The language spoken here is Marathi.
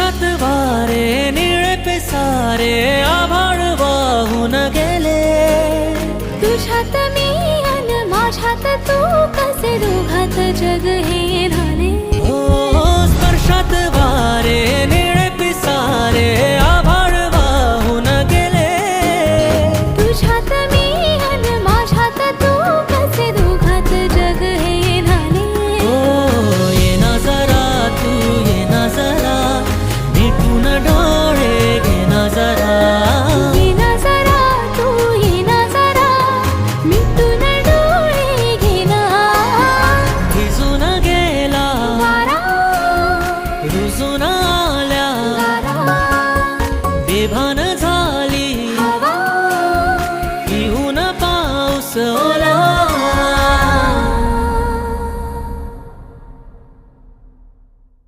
स्पर्शात वारे निळे पिसारे आभाळ वाहून गेले. तुझ्यात मी अन माझ्यात तू कसे दोघात जग हे झाले. हो स्पर्शात वारे निळे पिसारे आभाळ वाहून गेले. तुझ्यात मी अन माझ्यात तू कसे दोघात जग हे झाले. हो ये ना जरा तू ये ना जरा मिटून डोळे घे ना जरा. ये ना जरा तू ये ना जरा मिटून डोळे घे ना. भिजून गेला वारा रुजून